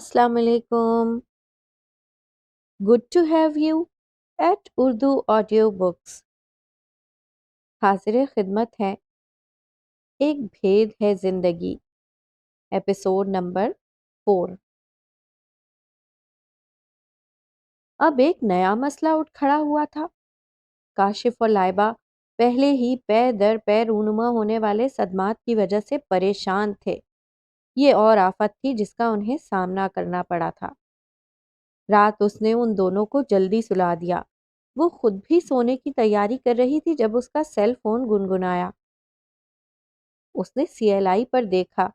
Assalamu alaikum. Good to have you at Urdu Audiobooks. हाजिर खिदमत है एक भेद है जिंदगी एपिसोड नंबर 4। अब एक नया मसला उठ खड़ा हुआ था। काशिफ और लाइबा पहले ही पैर दर पैर रूनुमा होने वाले सदमात की वजह से परेशान थे। ये और आफत थी जिसका उन्हें सामना करना पड़ा था। रात उसने उन दोनों को जल्दी सुला दिया। वो खुद भी सोने की तैयारी कर रही थी जब उसका सेल फोन गुनगुनाया। उसने सीएलआई पर देखा।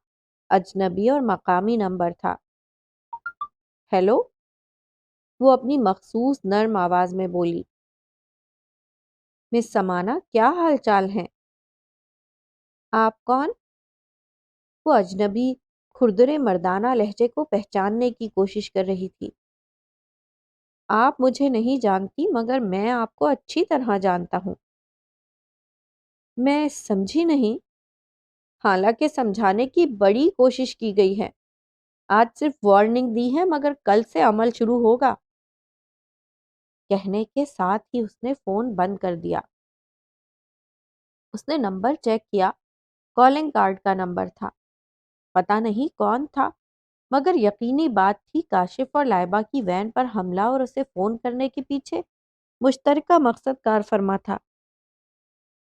अजनबी और मकामी नंबर था। हेलो, वो अपनी मखसूस नर्म आवाज में बोली। मिस समाना, क्या हाल चाल है? आप कौन? वो अजनबी खुरदरे मर्दाना लहजे को पहचानने की कोशिश कर रही थी। आप मुझे नहीं जानती मगर मैं आपको अच्छी तरह जानता हूं। मैं समझी नहीं। हालांकि समझाने की बड़ी कोशिश की गई है। आज सिर्फ वार्निंग दी है मगर कल से अमल शुरू होगा। कहने के साथ ही उसने फोन बंद कर दिया। उसने नंबर चेक किया। कॉलिंग कार्ड का नंबर था। पता नहीं कौन था मगर यकीनी बात थी काशिफ और लाइबा की वैन पर हमला और उसे फोन करने के पीछे मुश्तरका मकसद कार फरमा था।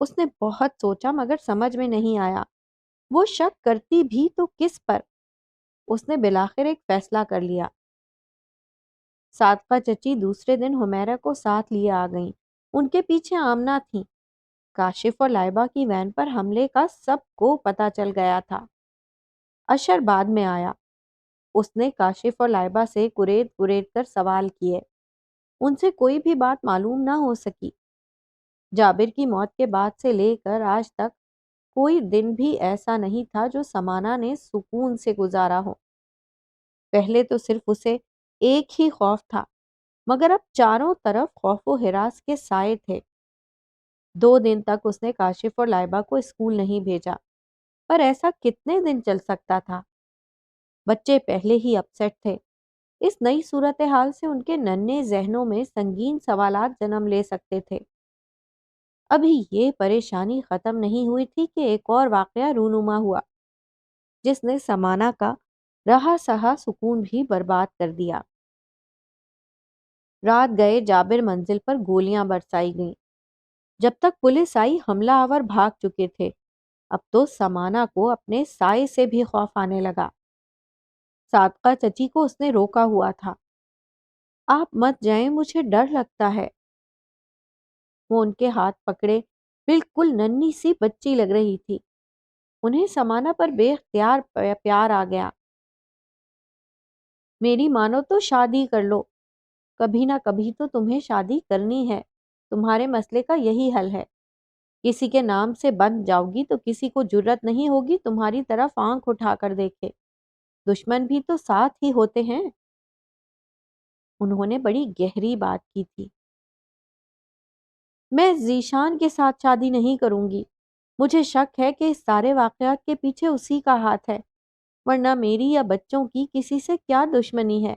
उसने बहुत सोचा मगर समझ में नहीं आया। वो शक करती भी तो किस पर। उसने बिलाखिर एक फैसला कर लिया। सादका चची दूसरे दिन हुमैरा को साथ लिए आ गईं। उनके पीछे आमना थी। काशिफ और लाइबा की वैन पर हमले का सबको पता चल गया था। अशर बाद में आया। उसने काशिफ और लाइबा से कुरेद कुरेद कर सवाल किए। उनसे कोई भी बात मालूम ना हो सकी। जाबिर की मौत के बाद से लेकर आज तक कोई दिन भी ऐसा नहीं था जो समाना ने सुकून से गुजारा हो। पहले तो सिर्फ उसे एक ही खौफ था मगर अब चारों तरफ खौफो हिरास के साए थे। 2 दिन तक उसने काशिफ और लाइबा को स्कूल नहीं भेजा, पर ऐसा कितने दिन चल सकता था। बच्चे पहले ही अपसेट थे। इस नई सूरत हाल से उनके नन्हे जहनों में संगीन सवालात जन्म ले सकते थे। अभी ये परेशानी खत्म नहीं हुई थी कि एक और वाकया रूनुमा हुआ जिसने समाना का रहा सहा सुकून भी बर्बाद कर दिया। रात गए जाबिर मंजिल पर गोलियां बरसाई गईं। जब तक पुलिस आई हमलावर भाग चुके थे। अब तो समाना को अपने साए से भी खौफ आने लगा। सादका चची को उसने रोका हुआ था। आप मत जाएं, मुझे डर लगता है। वो उनके हाथ पकड़े बिल्कुल नन्ही सी बच्ची लग रही थी। उन्हें समाना पर बेख्तियार प्यार आ गया। मेरी मानो तो शादी कर लो। कभी ना कभी तो तुम्हें शादी करनी है। तुम्हारे मसले का यही हल है। किसी के नाम से बन जाओगी तो किसी को जुर्रत नहीं होगी तुम्हारी तरफ आंख उठाकर देखे। दुश्मन भी तो साथ ही होते हैं। उन्होंने बड़ी गहरी बात की थी। मैं जीशान के साथ शादी नहीं करूंगी। मुझे शक है कि इस सारे वाकयात के पीछे उसी का हाथ है, वरना मेरी या बच्चों की किसी से क्या दुश्मनी है।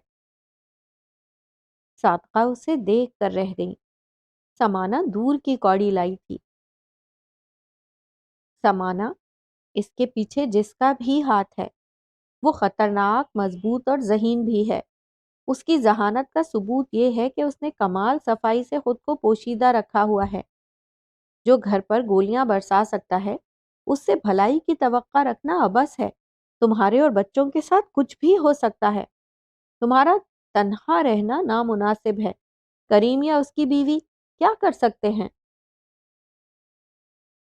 सादका उसे देख कर रह गई। समाना दूर की कौड़ी लाई थी। समाना, इसके पीछे जिसका भी हाथ है वो खतरनाक, मजबूत और जहीन भी है। उसकी जहानत का सबूत ये है कि उसने कमाल सफाई से खुद को पोशीदा रखा हुआ है। जो घर पर गोलियां बरसा सकता है उससे भलाई की तवक्का रखना अबस है। तुम्हारे और बच्चों के साथ कुछ भी हो सकता है। तुम्हारा तन्हा रहना नामुनासिब है। करीम या उसकी बीवी क्या कर सकते हैं?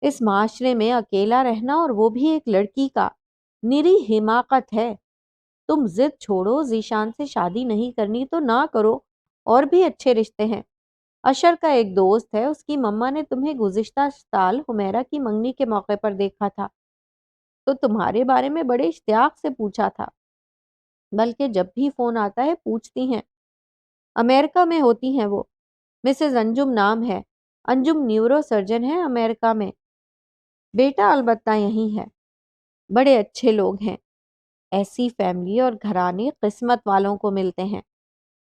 इस माशरे में अकेला रहना और वो भी एक लड़की का निरी हिमाकत है। तुम जिद छोड़ो, जीशान से शादी नहीं करनी तो ना करो। और भी अच्छे रिश्ते हैं। अशर का एक दोस्त है, उसकी मम्मा ने तुम्हें गुज़िश्ता साल हुमैरा की मंगनी के मौके पर देखा था तो तुम्हारे बारे में बड़े इश्तियाक से पूछा था। बल्कि जब भी फोन आता है पूछती हैं। अमेरिका में होती हैं वो। मिसेस अंजुम नाम है। अंजुम न्यूरो सर्जन है अमेरिका में। बेटा अलबत्ता यही है। बड़े अच्छे लोग हैं। ایسی فیملی اور گھرانے قسمت والوں کو ملتے ہیں۔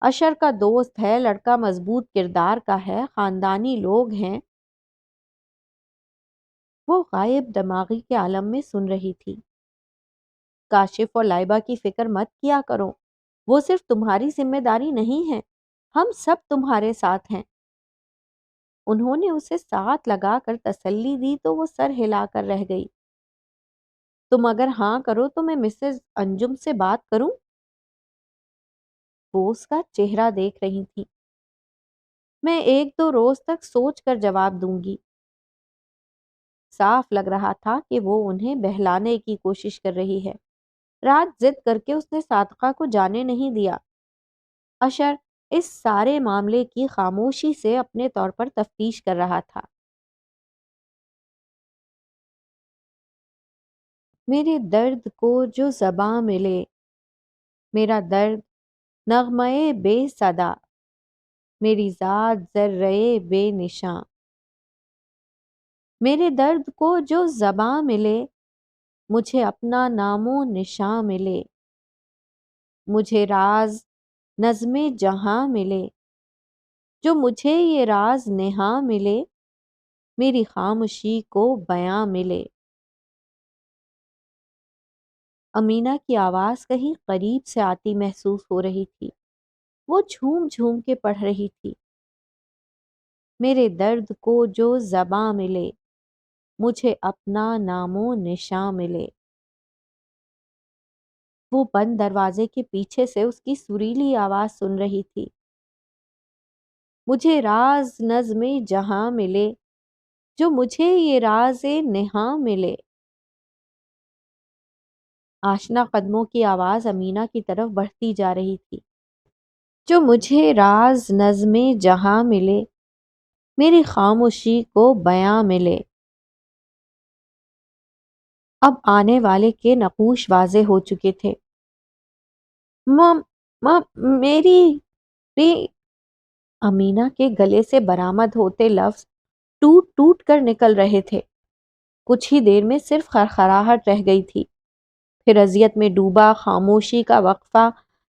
اشر کا دوست ہے، لڑکا مضبوط کردار کا ہے، خاندانی لوگ ہیں۔ وہ غائب دماغی کے عالم میں سن رہی تھی۔ کاشف اور لائبہ کی فکر مت کیا کرو، وہ صرف تمہاری ذمہ داری نہیں ہے، ہم سب تمہارے ساتھ ہیں۔ انہوں نے اسے ساتھ لگا کر تسلی دی تو وہ سر ہلا کر رہ گئی۔ تم اگر ہاں کرو تو میں مسز انجم سے بات کروں؟ وہ اس کا چہرہ دیکھ رہی تھی۔ میں 1-2 روز تک سوچ کر جواب دوں گی۔ صاف لگ رہا تھا کہ وہ انہیں بہلانے کی کوشش کر رہی ہے۔ رات ضد کر کے اس نے صادقہ کو جانے نہیں دیا۔ اشر اس سارے معاملے کی خاموشی سے اپنے طور پر تفتیش کر رہا تھا۔ میرے درد کو جو زباں ملے، میرا درد نغمے بے صدا، میری ذات ذرے بے نشاں۔ میرے درد کو جو زباں ملے، مجھے اپنا نام و نشاں ملے، مجھے راز نظم جہاں ملے، جو مجھے یہ راز نہاں ملے، میری خاموشی کو بیاں ملے۔ امینہ کی آواز کہیں قریب سے آتی محسوس ہو رہی تھی۔ وہ جھوم جھوم کے پڑھ رہی تھی۔ میرے درد کو جو زباں ملے، مجھے اپنا نام و نشاں ملے۔ وہ بند دروازے کے پیچھے سے اس کی سریلی آواز سن رہی تھی۔ مجھے راز نظم جہاں ملے، جو مجھے یہ راز نہاں ملے۔ آشنا قدموں کی آواز امینہ کی طرف بڑھتی جا رہی تھی۔ جو مجھے راز نظم جہاں ملے، میری خاموشی کو بیاں ملے۔ اب آنے والے کے نقوش واضح ہو چکے تھے۔ مم میری ری امینہ کے گلے سے برآمد ہوتے لفظ ٹوٹ ٹوٹ کر نکل رہے تھے۔ کچھ ہی دیر میں صرف خرخراہٹ رہ گئی تھی، پھر اذیت میں ڈوبا خاموشی کا وقفہ،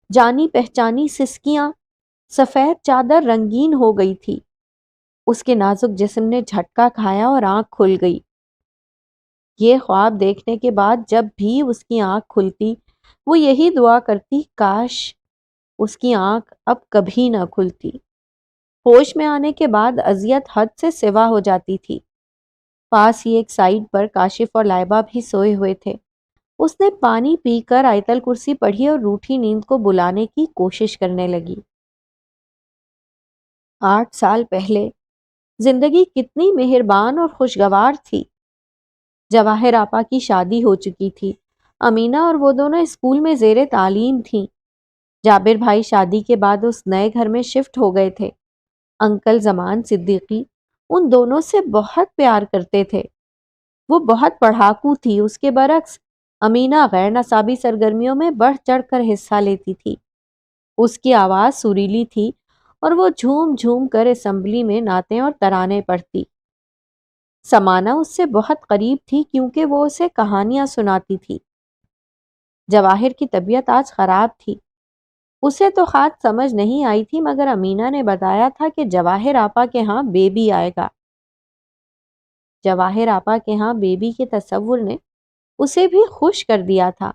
جانی پہچانی سسکیاں۔ سفید چادر رنگین ہو گئی تھی۔ اس کے نازک جسم نے جھٹکا کھایا اور آنکھ کھل گئی۔ یہ خواب دیکھنے کے بعد جب بھی اس کی آنکھ کھلتی، وہ یہی دعا کرتی، کاش اس کی آنکھ اب کبھی نہ کھلتی۔ ہوش میں آنے کے بعد اذیت حد سے سوا ہو جاتی تھی۔ پاس ہی ایک سائیڈ پر کاشف اور لائبہ بھی سوئے ہوئے تھے۔ اس نے پانی پی کر آیت الکرسی پڑھی اور روٹھی نیند کو بلانے کی کوشش کرنے لگی۔ 8 سال پہلے زندگی کتنی مہربان اور خوشگوار تھی۔ جواہر آپا کی شادی ہو چکی تھی۔ امینہ اور وہ دونوں اسکول میں زیر تعلیم تھیں۔ جابر بھائی شادی کے بعد اس نئے گھر میں شفٹ ہو گئے تھے۔ انکل زمان صدیقی ان دونوں سے بہت پیار کرتے تھے۔ وہ بہت پڑھاکو تھی، اس کے برعکس امینہ غیر نصابی سرگرمیوں میں بڑھ چڑھ کر حصہ لیتی تھی۔ اس کی آواز سریلی تھی اور وہ جھوم جھوم کر اسمبلی میں نعتیں اور ترانے پڑھتی۔ سمانہ اس سے بہت قریب تھی کیونکہ وہ اسے کہانیاں سناتی تھی۔ جواہر کی طبیعت آج خراب تھی۔ اسے تو خاص سمجھ نہیں آئی تھی، مگر امینہ نے بتایا تھا کہ جواہر آپا کے ہاں بیبی آئے گا۔ جواہر آپا کے ہاں بیبی کے تصور نے اسے بھی خوش کر دیا تھا۔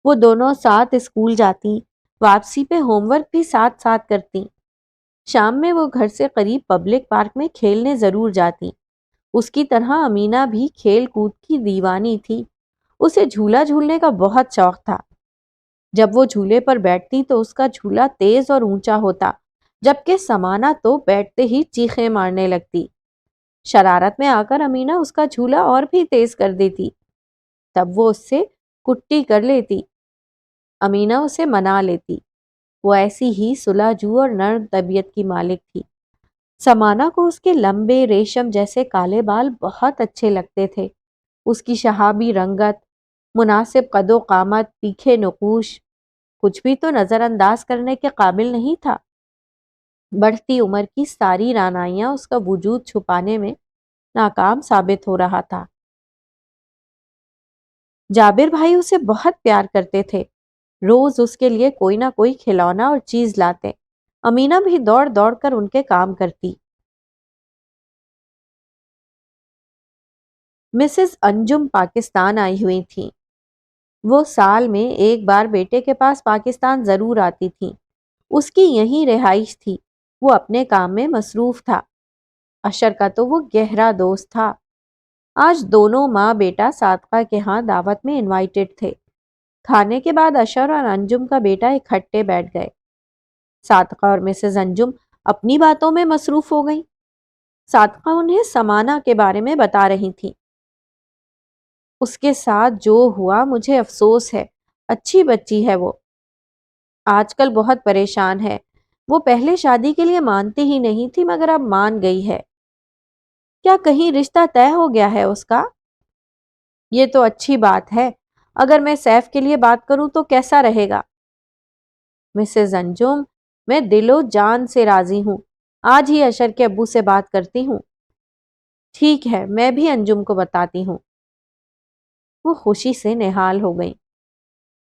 وہ دونوں ساتھ اسکول جاتی، واپسی پہ ہوم ورک بھی ساتھ ساتھ کرتی۔ شام میں وہ گھر سے قریب پبلک پارک میں کھیلنے ضرور جاتی۔ اس کی طرح امینہ بھی کھیل کود کی دیوانی تھی۔ اسے جھولا جھولنے کا بہت شوق تھا۔ جب وہ جھولے پر بیٹھتی تو اس کا جھولا تیز اور اونچا ہوتا، جبکہ سمانہ تو بیٹھتے ہی چیخیں مارنے لگتی۔ شرارت میں آ کر امینہ اس کا جھولا اور بھی تیز کر دیتی، تب وہ اس سے کٹی کر لیتی۔ امینہ اسے منا لیتی۔ وہ ایسی ہی صلح جو اور نرم طبیعت کی مالک تھی۔ سمانہ کو اس کے لمبے ریشم جیسے کالے بال بہت اچھے لگتے تھے۔ اس کی شہابی رنگت، مناسب قد و قامت، تیکھے نقوش، کچھ بھی تو نظر انداز کرنے کے قابل نہیں تھا۔ بڑھتی عمر کی ساری رعنائیاں اس کا وجود چھپانے میں ناکام ثابت ہو رہا تھا۔ जाबिर भाई उसे बहुत प्यार करते थे। रोज उसके लिए कोई ना कोई खिलौना और चीज लाते। अमीना भी दौड़ दौड़ कर उनके काम करती। मिसेस अंजुम पाकिस्तान आई हुई थी। वो साल में एक बार बेटे के पास पाकिस्तान जरूर आती थी। उसकी यही रिहाइश थी। वो अपने काम में मसरूफ था। अशर का तो वो गहरा दोस्त था। आज दोनों माँ बेटा सादका के यहाँ दावत में इनवाइटेड थे। खाने के बाद अशर और अंजुम का बेटा इकट्ठे बैठ गए। सादका और मिसेस अंजुम अपनी बातों में मसरूफ हो गई। सादका उन्हें समाना के बारे में बता रही थी। उसके साथ जो हुआ मुझे अफसोस है। अच्छी बच्ची है वो, आजकल बहुत परेशान है। वो पहले शादी के लिए मानती ही नहीं थी मगर अब मान गई है। क्या कहीं रिश्ता तय हो गया है उसका? ये तो अच्छी बात है। अगर मैं सैफ के लिए बात करूं तो कैसा रहेगा? मिसेस अंजुम, मैं दिलो जान से राजी हूं। आज ही अशर के अब्बू से बात करती हूँ। ठीक है, मैं भी अंजुम को बताती हूँ। वो खुशी से निहाल हो गई।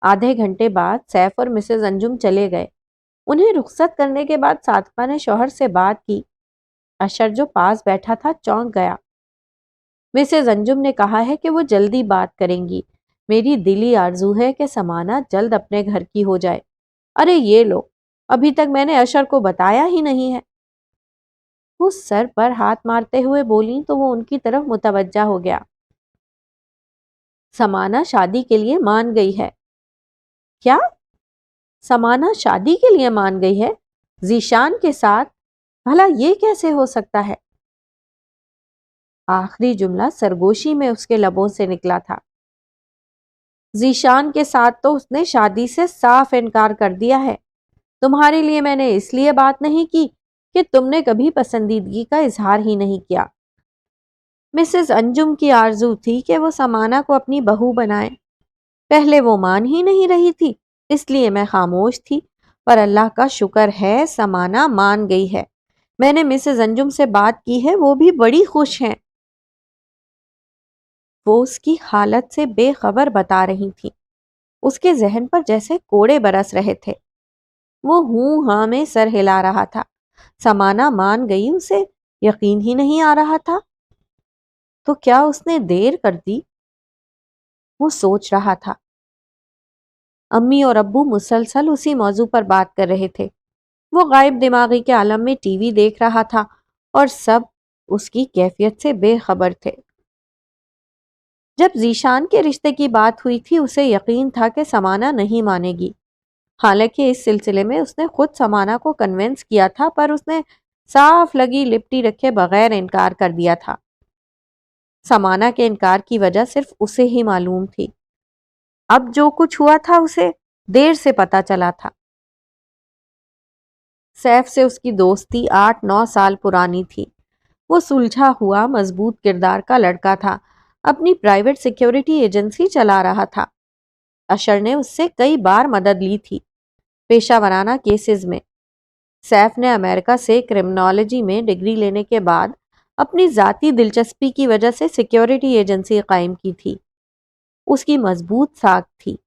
आधे घंटे बाद सैफ और मिसेस अंजुम चले गए। उन्हें रुखसत करने के बाद सादका ने शौहर से बात की। अशर जो पास बैठा था चौंक गया। मिसेस अंजुम ने कहा है कि वो जल्दी बात करेंगी। मेरी दिली आरजू है कि समाना जल्द अपने घर की हो जाए। अरे ये लो, अभी तक मैंने अशर को बताया ही नहीं है। वो सर पर हाथ मारते हुए बोली तो वो उनकी तरफ मुतवज्जा हो गया। समाना शादी के लिए मान गई है। क्या? समाना शादी के लिए मान गई है? जीशान के साथ? भला ये कैसे हो सकता है? आखिरी जुमला सरगोशी में उसके लबों से निकला था। जीशान के साथ तो उसने शादी से साफ इनकार कर दिया है। तुम्हारे लिए मैंने इसलिए बात नहीं की कि तुमने कभी पसंदीदगी का इजहार ही नहीं किया। मिसेस अंजुम की आरजू थी कि वो समाना को अपनी बहू बनाए। पहले वो मान ही नहीं रही थी, इसलिए मैं खामोश थी। पर अल्लाह का शुक्र है समाना मान गई है। मैंने मिसेस अंजुम से बात की है, वो भी बड़ी खुश हैं। वो उसकी हालत से बेखबर बता रही थी। उसके जहन पर जैसे कोड़े बरस रहे थे। वो हूं हां में सर हिला रहा था। समाना मान गई, उसे यकीन ही नहीं आ रहा था। तो क्या उसने देर कर दी? वो सोच रहा था। अम्मी और अब्बू मुसलसल उसी मौजू पर बात कर रहे थे। वो गायब दिमागी के आलम में टीवी देख रहा था और सब उसकी कैफियत से बेखबर थे। जब जीशान के रिश्ते की बात हुई थी उसे यकीन था कि समाना नहीं मानेगी। हालांकि इस सिलसिले में उसने खुद समाना को कन्विंस किया था, पर उसने साफ लगी लिपटी रखे बगैर इनकार कर दिया था। समाना के इनकार की वजह सिर्फ उसे ही मालूम थी। अब जो कुछ हुआ था उसे देर से पता चला था। सैफ से उसकी दोस्ती 8-9 साल पुरानी थी। वो सुलझा हुआ मजबूत किरदार का लड़का था। अपनी प्राइवेट सिक्योरिटी एजेंसी चला रहा था। अशर ने उससे कई बार मदद ली थी पेशा वराना केसेस में। सैफ ने अमेरिका से क्रिमिनोलॉजी में डिग्री लेने के बाद अपनी जाती दिलचस्पी की वजह से सिक्योरिटी एजेंसी कायम की थी। उसकी मजबूत साख थी।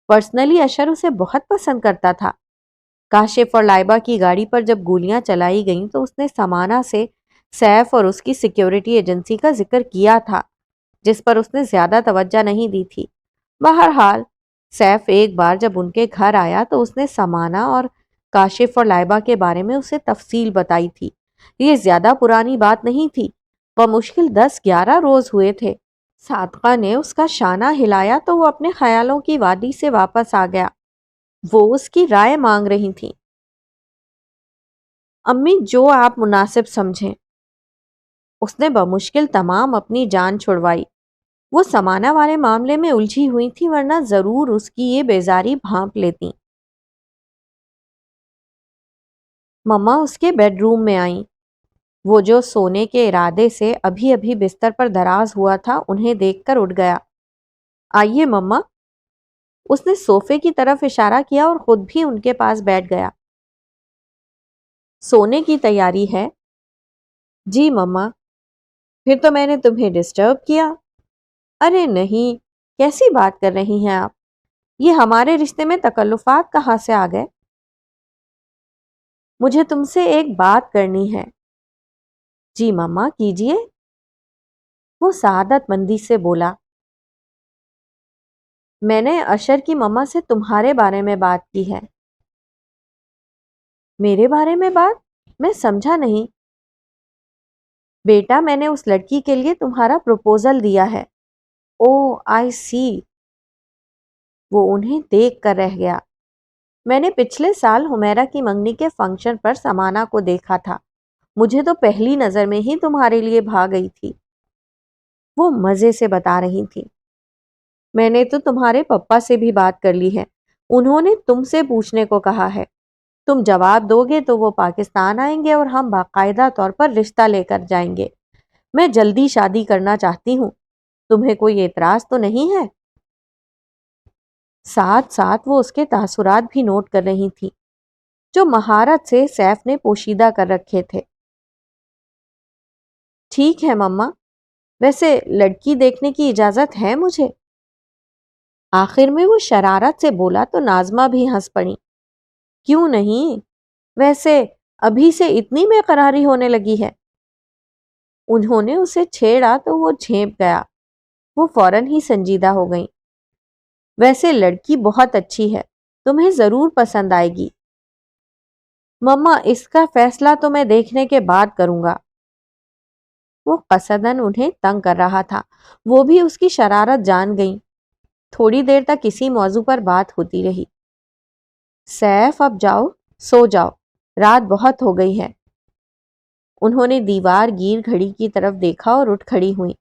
पर्सनली अशर उसे बहुत पसंद करता था। काशिफ और लाइबा की गाड़ी पर जब गोलियां चलाई गईं तो उसने समाना से सैफ और उसकी सिक्योरिटी एजेंसी का जिक्र किया था, जिस पर उसने ज्यादा तवज्जो नहीं दी थी। बहरहाल सैफ एक बार जब उनके घर आया तो उसने समाना और काशिफ और लाइबा के बारे में उसे तफसील बताई थी। ये ज्यादा पुरानी बात नहीं थी। वह मुश्किल 10-11 रोज हुए थे। सादका ने उसका शाना हिलाया तो वो अपने ख्यालों की वादी से वापस आ गया। वो उसकी राय मांग रही थी। अम्मी, जो आप मुनासिब समझें। उसने बमुश्किल तमाम अपनी जान छुड़वाई। वो समाना वाले मामले में उलझी हुई थी, वरना जरूर उसकी ये बेजारी भांप लेती। मम्मा उसके बेडरूम में आई। वो जो सोने के इरादे से अभी अभी बिस्तर पर दराज हुआ था उन्हें देखकर उठ गया। आइए मम्मा। उसने सोफे की तरफ इशारा किया और खुद भी उनके पास बैठ गया। सोने की तैयारी है? जी मम्मा। फिर तो मैंने तुम्हें डिस्टर्ब किया? अरे नहीं, कैसी बात कर रही हैं आप? ये हमारे रिश्ते में तकल्लुफात कहाँ से आ गए? मुझे तुमसे एक बात करनी है। जी मम्मा, कीजिए। वो सआदतमंदी से बोला। मैंने अशर की मम्मा से तुम्हारे बारे में बात की है। मेरे बारे में बात? मैं समझा नहीं। बेटा, मैंने उस लड़की के लिए तुम्हारा प्रपोजल दिया है। ओ आई सी। वो उन्हें देख कर रह गया। मैंने पिछले साल हुमैरा की मंगनी के फंक्शन पर समाना को देखा था। मुझे तो पहली नजर में ही तुम्हारे लिए भाग गई थी। वो मजे से बता रही थी। मैंने तो तुम्हारे पप्पा से भी बात कर ली है। उन्होंने तुमसे पूछने को कहा है। तुम जवाब दोगे तो वो पाकिस्तान आएंगे और हम बाकायदा तौर पर रिश्ता लेकर जाएंगे। मैं जल्दी शादी करना चाहती हूँ। तुम्हें कोई एतराज तो नहीं है? साथ साथ वो उसके तासुरात भी नोट कर रही थी, जो महारत से सैफ ने पोशीदा कर रखे थे। ठीक है मम्मा, वैसे लड़की देखने की इजाजत है मुझे? आखिर में वो शरारत से बोला तो नाजमा भी हंस पड़ी। क्यों नहीं? वैसे अभी से इतनी बेकरारी होने लगी है? उन्होंने उसे छेड़ा तो वो झेप गया। वो फौरन ही संजीदा हो गई। वैसे लड़की बहुत अच्छी है, तुम्हें जरूर पसंद आएगी। मम्मा, इसका फैसला तो मैं देखने के बाद करूंगा। वो कसदन उन्हें तंग कर रहा था। वो भी उसकी शरारत जान गई। थोड़ी देर तक इसी मौजू पर बात होती रही। सैफ, अब जाओ, सो जाओ, रात बहुत हो गई है। उन्होंने दीवार गिर घड़ी की तरफ देखा और उठ खड़ी हुई।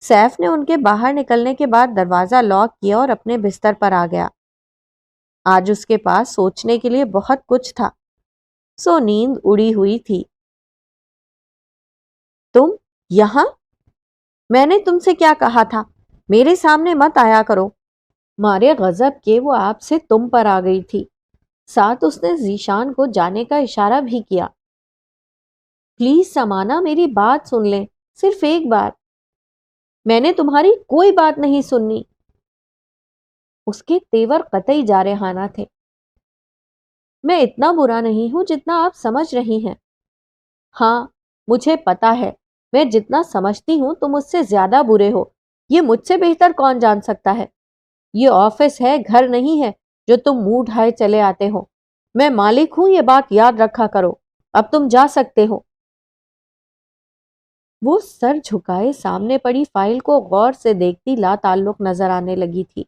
सैफ ने उनके बाहर निकलने के बाद दरवाजा लॉक किया और अपने बिस्तर पर आ गया। आज उसके पास सोचने के लिए बहुत कुछ था, सो नींद उड़ी हुई थी। तुम यहां? मैंने तुमसे क्या कहा था? मेरे सामने मत आया करो। मारे गजब के वो आपसे तुम पर आ गई थी। साथ उसने जीशान को जाने का इशारा भी किया। प्लीज समाना, मेरी बात सुन लें, सिर्फ एक बार। मैंने तुम्हारी कोई बात नहीं सुननी। उसके तेवर कतई जारहाना थे। मैं इतना बुरा नहीं हूं जितना आप समझ रही हैं। हाँ, मुझे पता है। मैं जितना समझती हूं तुम मुझसे ज्यादा बुरे हो। ये मुझसे बेहतर कौन जान सकता है। ये ऑफिस है, घर नहीं है जो तुम मुंह ढाए चले आते हो। मैं मालिक हूं, ये बात याद रखा करो। अब तुम जा सकते हो। वो सर झुकाए सामने पड़ी फाइल को गौर से देखती लाताल्लुक नजर आने लगी थी।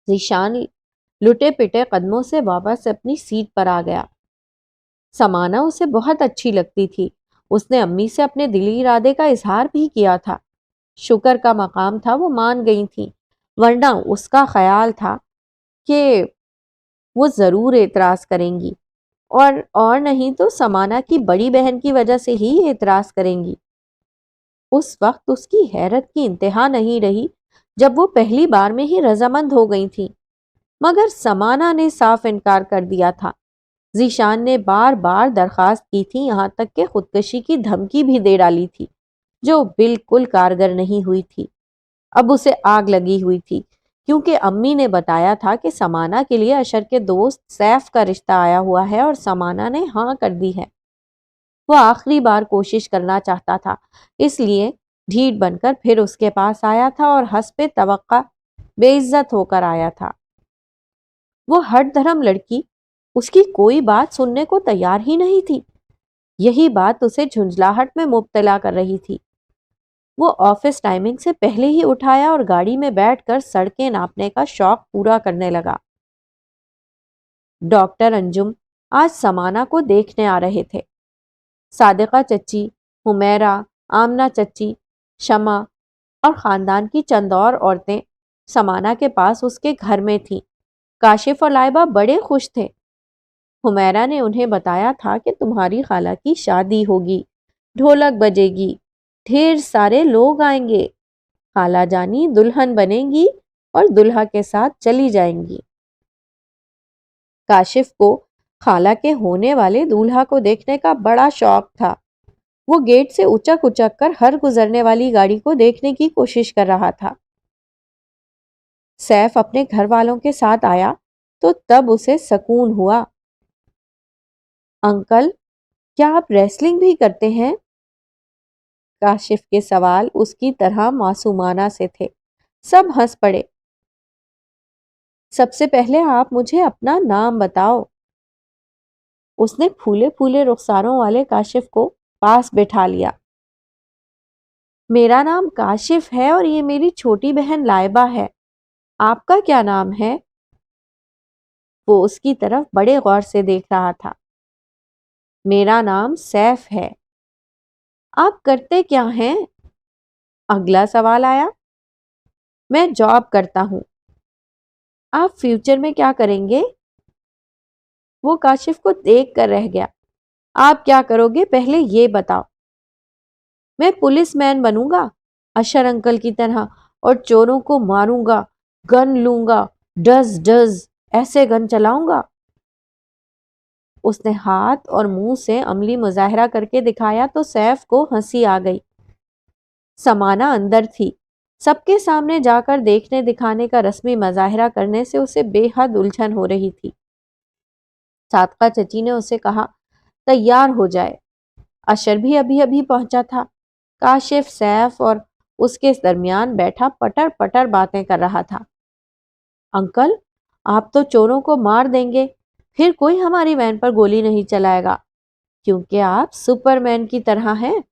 जीशान लुटे पिटे कदमों से वापस अपनी सीट पर आ गया। समाना उसे बहुत अच्छी लगती थी। उसने अम्मी से अपने दिली इरादे का इजहार भी किया था। शुक्र का मकाम था वो मान गई थी, वरना उसका ख्याल था कि वो जरूर एतराज करेंगी, और नहीं तो समाना की बड़ी बहन की वजह से ही एतराज करेंगी। उस वक्त उसकी हैरत की इंतहा नहीं रही जब वो पहली बार में ही रजामंद हो गई थी, मगर समाना ने साफ इनकार कर दिया था। जीशान ने बार बार दरखास्त की थी, यहां तक कि खुदकशी की धमकी भी दे डाली थी, जो बिल्कुल कारगर नहीं हुई थी। अब उसे आग लगी हुई थी, क्योंकि अम्मी ने बताया था कि समाना के लिए अशर के दोस्त सैफ का रिश्ता आया हुआ है और समाना ने हाँ कर दी है। वो आखिरी बार कोशिश करना चाहता था, इसलिए ढीठ बनकर फिर उसके पास आया था और हस्बे तवक्का बेइज्जत होकर आया था। वो हठ धर्म लड़की उसकी कोई बात सुनने को तैयार ही नहीं थी। यही बात उसे झुंझलाहट में मुब्तला कर रही थी। वो ऑफिस टाइमिंग से पहले ही उठाया और गाड़ी में बैठकर सड़कें नापने का शौक पूरा करने लगा। डॉक्टर अंजुम आज समाना को देखने आ रहे थे। सादिका चच्ची, हुमैरा, आमना चच्ची, शमा और खानदान की चंद और औरतें समाना के पास उसके घर में थीं। काशिफ और लाइबा बड़े खुश थे। हुमैरा ने उन्हें बताया था कि तुम्हारी खाला की शादी होगी, ढोलक बजेगी, ढेर सारे लोग आएंगे, खाला जानी दुल्हन बनेंगी और दुल्हा के साथ चली जाएंगी। काशिफ को खाला के होने वाले दूल्हा को देखने का बड़ा शौक था। वो गेट से उचक उचक कर हर गुजरने वाली गाड़ी को देखने की कोशिश कर रहा था। सैफ अपने घर वालों के साथ आया तो तब उसे सुकून हुआ। अंकल, क्या आप रेसलिंग भी करते हैं? काशिफ के सवाल उसकी तरह मासूमाना से थे। सब हंस पड़े। सबसे पहले आप मुझे अपना नाम बताओ। उसने फूले फूले रुखसारों वाले काशिफ को पास बैठा लिया। मेरा नाम काशिफ है और ये मेरी छोटी बहन लाइबा है। आपका क्या नाम है? वो उसकी तरफ बड़े गौर से देख रहा था। मेरा नाम सैफ है। आप करते क्या हैं? अगला सवाल आया। मैं जॉब करता हूं। आप फ्यूचर में क्या करेंगे? वो काशिफ को देख कर रह गया। आप क्या करोगे पहले ये बताओ। मैं पुलिस मैन बनूंगा, अशर अंकल की तरह, और चोरों को मारूंगा, गन लूंगा, डज डज ऐसे गन चलाऊंगा। उसने हाथ और मुंह से अमली मुजाहरा करके दिखाया तो सैफ को हंसी आ गई। समाना अंदर थी। सबके सामने जाकर देखने दिखाने का रस्मी मुजाहरा करने से उसे बेहद उलझन हो रही थी। सादका चची ने उसे कहा, तैयार हो जाए। अशर भी अभी अभी पहुंचा था। काशिफ, सैफ और उसके दरमियान बैठा पटर पटर बातें कर रहा था। अंकल, आप तो चोरों को मार देंगे, फिर कोई हमारी वैन पर गोली नहीं चलाएगा, क्योंकि आप सुपरमैन की तरह हैं।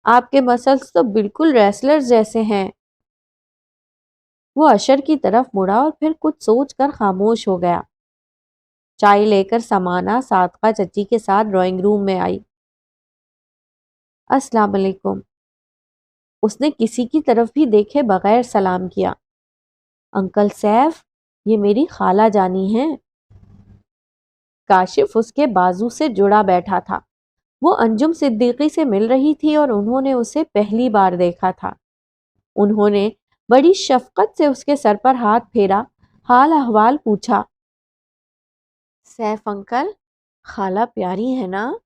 आपके मसल्स तो बिल्कुल रेसलर्स जैसे हैं। वो अशर की तरफ मुड़ा और फिर कुछ सोचकर खामोश हो गया। चाय लेकर समाना सादका चची के साथ ड्राइंग रूम में आई। अस्सलाम वालेकुम। उसने किसी की तरफ भी देखे बगैर सलाम किया। अंकल सैफ, ये मेरी खाला जानी है। काशिफ उसके बाजू से जुड़ा बैठा था। वो अंजुम सिद्दीकी से मिल रही थी और उन्होंने उसे पहली बार देखा था। उन्होंने बड़ी शफकत से उसके सर पर हाथ फेरा, हाल अहवाल पूछा। सैफ अंकल, खाला प्यारी है ना?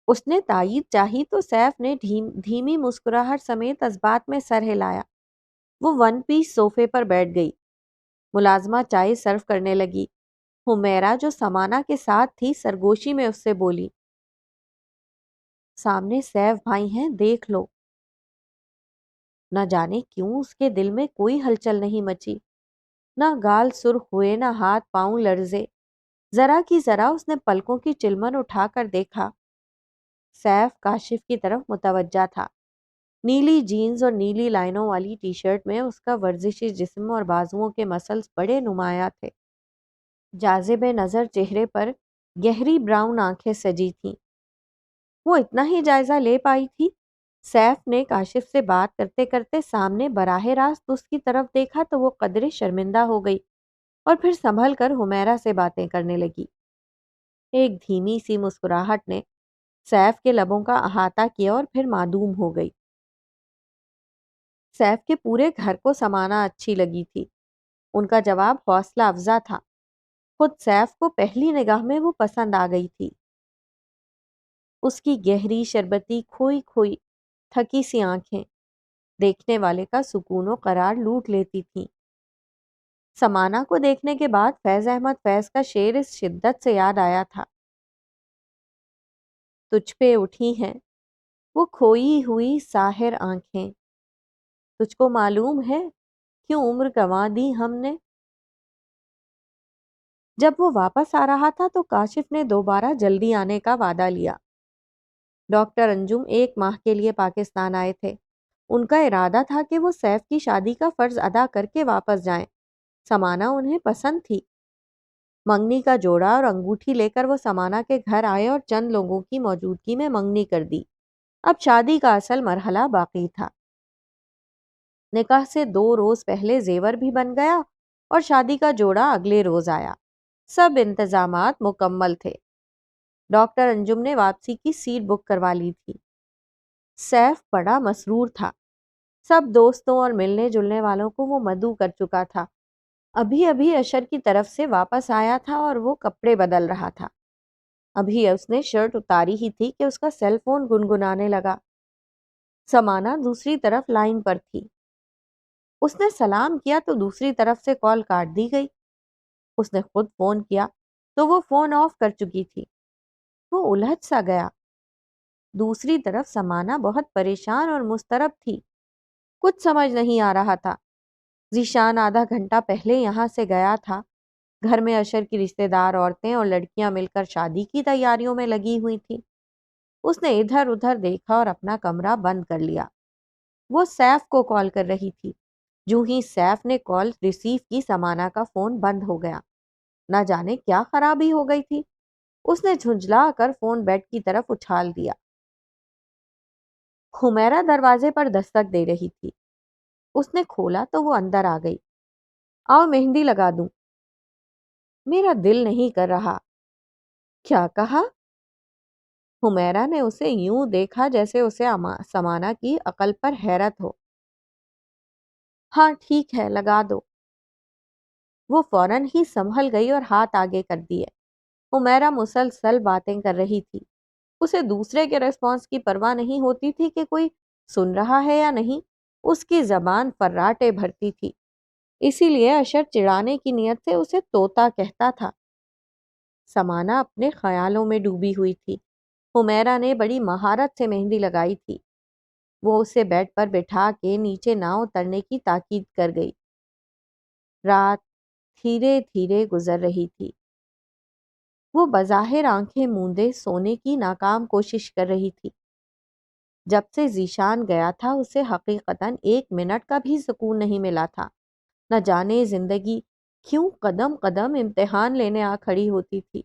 उसने तायीद चाही तो सैफ ने धीमी मुस्कुराहट समेत इस्बात में सर हिलाया। वो वन पीस सोफे पर बैठ गई। मुलाजमा चाय सर्व करने लगी। हुमैरा जो समाना के साथ थी सरगोशी में उससे बोली, सामने सैफ भाई हैं, देख लो। न जाने क्यों उसके दिल में कोई हलचल नहीं मची। न गाल सुर्ख हुए, न हाथ पांव लर्जे। जरा की जरा उसने पलकों की चिलमन उठाकर देखा। सैफ काशिफ की तरफ मुतवज्जा था। नीली जीन्स और नीली लाइनों वाली टी शर्ट में उसका वर्जिशी जिस्म और बाजुओं के मसल्स बड़े नुमाया थे। जाज़िबे नजर चेहरे पर गहरी ब्राउन आंखें सजी थीं। वो इतना ही जायजा ले पाई थी। सैफ ने काशिफ से बात करते करते सामने बराह रास्त उसकी तरफ देखा तो वो कदरे शर्मिंदा हो गई और फिर संभल कर हुमैरा से बातें करने लगी। एक धीमी सी मुस्कुराहट ने सैफ के लबों का अहाता किया और फिर मादूम हो गई। सैफ के पूरे घर को समाना अच्छी लगी थी। उनका जवाब हौसला अफजा था। खुद सैफ को पहली निगाह में वो पसंद आ गई थी। उसकी गहरी शरबती खोई खोई थकी सी आंखें देखने वाले का सुकून करार लूट लेती थीं। समाना को देखने के बाद फैज अहमद फैज का शेर इस शिद्दत से याद आया था। तुझ पे उठी हैं वो खोई हुई साहिर आंखें, तुझको मालूम है क्यों उम्र गंवा दी हमने। जब वो वापस आ रहा था तो काशिफ ने दोबारा जल्दी आने का वादा लिया। डॉक्टर अंजुम 1 माह के लिए पाकिस्तान आए थे। उनका इरादा था कि वो सैफ की शादी का फर्ज अदा करके वापस जाएं। समाना उन्हें पसंद थी। मंगनी का जोड़ा और अंगूठी लेकर वो समाना के घर आए और चंद लोगों की मौजूदगी में मंगनी कर दी। अब शादी का असल मरहला बाकी था। निकाह से 2 रोज पहले जेवर भी बन गया और शादी का जोड़ा अगले रोज आया। सब इंतजामात मुकम्मल थे। डॉक्टर अंजुम ने वापसी की सीट बुक करवा ली थी। सैफ बड़ा मसरूर था। सब दोस्तों और मिलने जुलने वालों को वो मदऊ कर चुका था। अभी अभी अशर की तरफ से वापस आया था और वो कपड़े बदल रहा था। अभी उसने शर्ट उतारी ही थी कि उसका सेल फोन गुनगुनाने लगा। समाना दूसरी तरफ लाइन पर थी। اس نے سلام کیا تو دوسری طرف سے کال کاٹ دی گئی۔ اس نے خود فون کیا تو وہ فون آف کر چکی تھی۔ وہ الجھ سا گیا۔ دوسری طرف سمانا بہت پریشان اور مضطرب تھی۔ کچھ سمجھ نہیں آ رہا تھا۔ ذیشان آدھا گھنٹہ پہلے یہاں سے گیا تھا۔ گھر میں اشر کی رشتہ دار عورتیں اور لڑکیاں مل کر شادی کی تیاریوں میں لگی ہوئی تھیں۔ اس نے ادھر ادھر دیکھا اور اپنا کمرہ بند کر لیا۔ وہ سیف کو کال کر رہی تھی۔ جو ہی سیف نے کال ریسیو کی سمانا کا فون بند ہو گیا۔ نہ جانے کیا خرابی ہو گئی تھی۔ اس نے جھنجھلا کر فون بیڈ کی طرف اچھال دیا۔ حمیرہ دروازے پر دستک دے رہی تھی۔ اس نے کھولا تو وہ اندر آ گئی۔ آؤ مہندی لگا دوں۔ میرا دل نہیں کر رہا۔ کیا کہا؟ حمیرہ نے اسے یوں دیکھا جیسے اسے سمانا کی عقل پر حیرت ہو۔ ہاں ٹھیک ہے لگا دو۔ وہ فوراً ہی سنبھل گئی اور ہاتھ آگے کر دیے۔ حمیرہ مسلسل باتیں کر رہی تھی۔ اسے دوسرے کے ریسپانس کی پرواہ نہیں ہوتی تھی کہ کوئی سن رہا ہے یا نہیں۔ اس کی زبان فراٹے بھرتی تھی۔ اسی لیے اشر چڑھانے کی نیت سے اسے طوطا کہتا تھا۔ سمانا اپنے خیالوں میں ڈوبی ہوئی تھی۔ حمیرہ نے بڑی مہارت سے مہندی لگائی تھی۔ وہ اسے بیڈ پر بٹھا کے نیچے نہ اترنے کی تاکید کر گئی۔ رات دھیرے دھیرے گزر رہی تھی۔ وہ بظاہر آنکھیں موندے سونے کی ناکام کوشش کر رہی تھی۔ جب سے ذیشان گیا تھا اسے حقیقتاً 1 منٹ کا بھی سکون نہیں ملا تھا۔ نہ جانے زندگی کیوں قدم قدم امتحان لینے آ کھڑی ہوتی تھی۔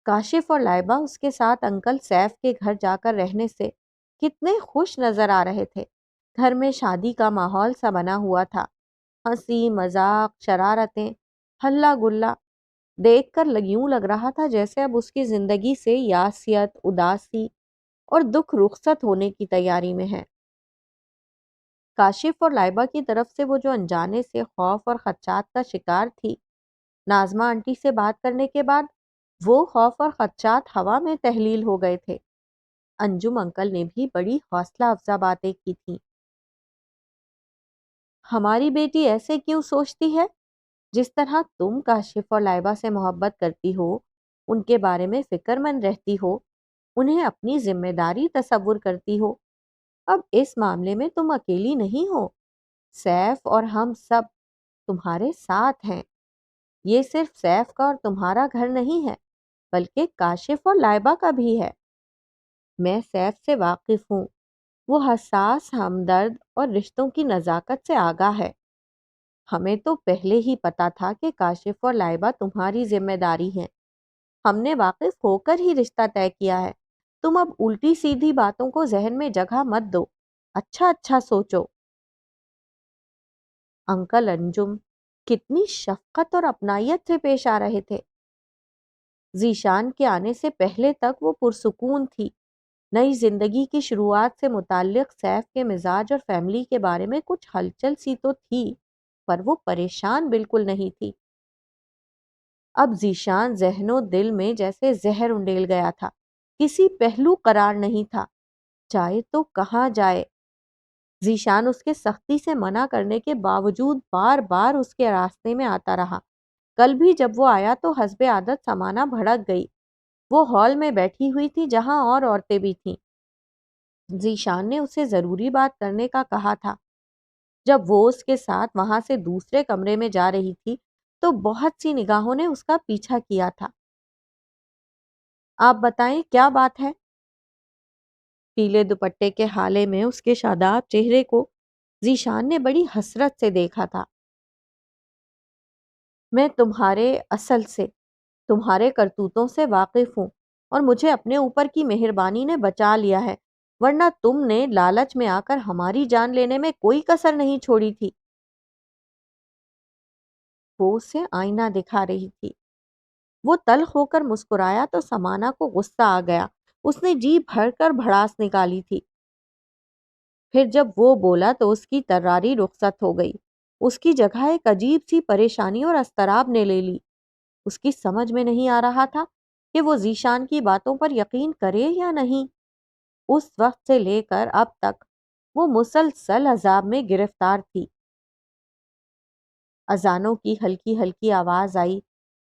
کاشف اور لائبہ اس کے ساتھ انکل سیف کے گھر جا کر رہنے سے کتنے خوش نظر آ رہے تھے۔ گھر میں شادی کا ماحول سا بنا ہوا تھا۔ ہنسی مذاق شرارتیں ہلا گلا دیکھ کر یوں لگ رہا تھا جیسے اب اس کی زندگی سے یاسیت اداسی اور دکھ رخصت ہونے کی تیاری میں ہے۔ کاشف اور لائبہ کی طرف سے وہ جو انجانے سے خوف اور خدشات کا شکار تھی، ناظمہ آنٹی سے بات کرنے کے بعد وہ خوف اور خدشات ہوا میں تحلیل ہو گئے تھے۔ انجم انکل نے بھی بڑی حوصلہ افزا باتیں کی تھیں۔ ہماری بیٹی ایسے کیوں سوچتی ہے؟ جس طرح تم کاشف اور لائبہ سے محبت کرتی ہو، ان کے بارے میں فکر مند رہتی ہو، انہیں اپنی ذمہ داری تصور کرتی ہو، اب اس معاملے میں تم اکیلی نہیں ہو۔ سیف اور ہم سب تمہارے ساتھ ہیں۔ یہ صرف سیف کا اور تمہارا گھر نہیں ہے بلکہ کاشف اور لائبہ کا بھی ہے۔ میں سیف سے واقف ہوں۔ وہ حساس ہمدرد اور رشتوں کی نزاکت سے آگاہ ہے۔ ہمیں تو پہلے ہی پتا تھا کہ کاشف اور لائبہ تمہاری ذمہ داری ہیں۔ ہم نے واقف ہو کر ہی رشتہ طے کیا ہے۔ تم اب الٹی سیدھی باتوں کو ذہن میں جگہ مت دو، اچھا اچھا سوچو۔ انکل انجم کتنی شفقت اور اپنائیت سے پیش آ رہے تھے۔ ذیشان کے آنے سے پہلے تک وہ پرسکون تھی۔ نئی زندگی کی شروعات سے متعلق سیف کے مزاج اور فیملی کے بارے میں کچھ ہلچل سی تو تھی، پر وہ پریشان بالکل نہیں تھی۔ اب ذیشان ذہن و دل میں جیسے زہر انڈیل گیا تھا، کسی پہلو قرار نہیں تھا۔ جائے تو کہاں جائے؟ ذیشان اس کے سختی سے منع کرنے کے باوجود بار بار اس کے راستے میں آتا رہا۔ کل بھی جب وہ آیا تو حسب عادت سمانا بھڑک گئی۔ وہ ہال میں بیٹھی ہوئی تھی جہاں اور عورتیں بھی تھیں۔ ذیشان نے اسے ضروری بات کرنے کا کہا تھا۔ جب وہ اس کے ساتھ وہاں سے دوسرے کمرے میں جا رہی تھی تو بہت سی نگاہوں نے اس کا پیچھا کیا تھا۔ آپ بتائیں کیا بات ہے؟ پیلے دوپٹے کے حالے میں اس کے شاداب چہرے کو ذیشان نے بڑی حسرت سے دیکھا تھا۔ میں تمہارے اصل سے، تمہارے کرتوتوں سے واقف ہوں اور مجھے اپنے اوپر کی مہربانی نے بچا لیا ہے، ورنہ تم نے لالچ میں آ کر ہماری جان لینے میں کوئی کسر نہیں چھوڑی تھی۔ وہ اسے آئینہ دکھا رہی تھی۔ وہ تلخ ہو کر مسکرایا تو سمانا کو غصہ آ گیا۔ اس نے جی بھر کر بھڑاس نکالی تھی۔ پھر جب وہ بولا تو اس کی تراری رخصت ہو گئی۔ اس کی جگہ ایک عجیب سی پریشانی اور اضطراب نے لے لی۔ اس کی سمجھ میں نہیں آ رہا تھا کہ وہ ذیشان کی باتوں پر یقین کرے یا نہیں۔ اس وقت سے لے کر اب تک وہ مسلسل عذاب میں گرفتار تھی۔ اذانوں کی ہلکی ہلکی آواز آئی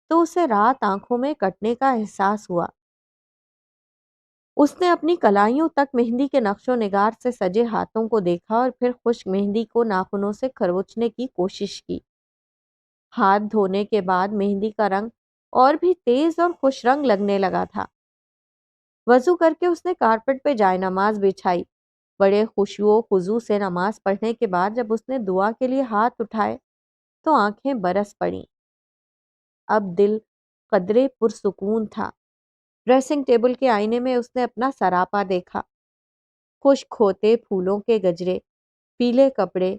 تو اسے رات آنکھوں میں کٹنے کا احساس ہوا۔ اس نے اپنی کلائیوں تک مہندی کے نقش و نگار سے سجے ہاتھوں کو دیکھا اور پھر خشک مہندی کو ناخنوں سے کھروچنے کی کوشش کی۔ ہاتھ دھونے کے بعد مہندی کا رنگ اور بھی تیز اور خوش رنگ لگنے لگا تھا۔ وضو کر کے اس نے کارپٹ پہ جائے نماز بچھائی۔ بڑے خشوع و خضوع سے نماز پڑھنے کے بعد جب اس نے دعا کے لیے ہاتھ اٹھائے تو آنکھیں برس پڑیں۔ اب دل قدرے پرسکون تھا۔ ڈریسنگ ٹیبل کے آئینے میں اس نے اپنا سراپا دیکھا۔ خشک ہوتے پھولوں کے گجرے، پیلے کپڑے،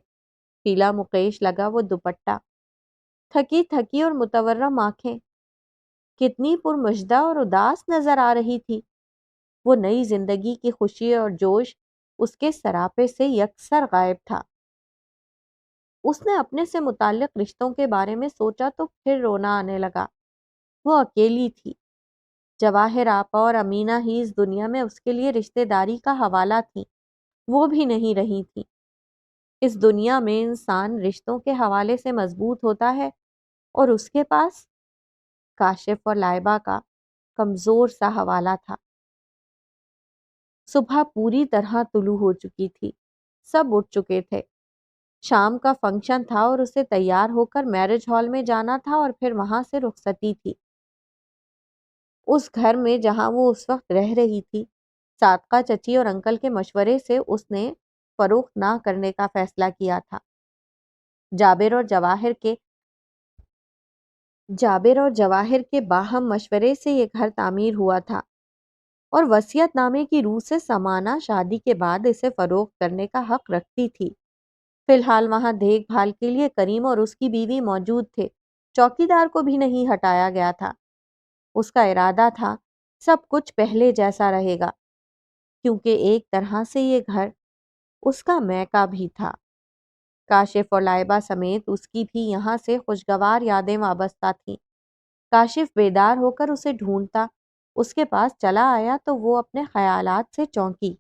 پیلا مقیش لگا وہ دوپٹہ، تھکی تھکی اور متورم آنکھیں کتنی پرمژدہ اور اداس نظر آ رہی تھی۔ وہ نئی زندگی کی خوشی اور جوش اس کے سراپے سے یکسر غائب تھا۔ اس نے اپنے سے متعلق رشتوں کے بارے میں سوچا تو پھر رونا آنے لگا۔ وہ اکیلی تھی۔ جواہر آپا اور امینہ ہی اس دنیا میں اس کے لیے رشتہ داری کا حوالہ تھی، وہ بھی نہیں رہی تھی۔ اس دنیا میں انسان رشتوں کے حوالے سے مضبوط ہوتا ہے اور اس کے پاس کاشف اور لائبہ کا کمزور سا حوالہ تھا۔ صبح پوری طرح طلوع ہو چکی تھی، سب اٹھ چکے تھے۔ شام کا فنکشن تھا اور اسے تیار ہو کر میرج ہال میں جانا تھا اور پھر وہاں سے رخصتی تھی۔ اس گھر میں جہاں وہ اس وقت رہ رہی تھی، صادقہ چچی اور انکل کے مشورے سے اس نے فروخت نہ کرنے کا فیصلہ کیا تھا۔ جابر اور جواہر کے باہم مشورے سے یہ گھر تعمیر ہوا تھا اور وصیت نامے کی روح سے سمانا شادی کے بعد اسے فروخت کرنے کا حق رکھتی تھی۔ فی الحال وہاں دیکھ بھال کے لیے کریم اور اس کی بیوی موجود تھے، چوکیدار کو بھی نہیں ہٹایا گیا تھا۔ اس کا ارادہ تھا سب کچھ پہلے جیسا رہے گا، کیونکہ ایک طرح سے یہ گھر اس کا میکہ بھی تھا۔ کاشف اور لائبہ سمیت اس کی بھی یہاں سے خوشگوار یادیں وابستہ تھیں۔ کاشف بیدار ہو کر اسے ڈھونڈتا، اس کے پاس چلا آیا تو وہ اپنے خیالات سے چونکی۔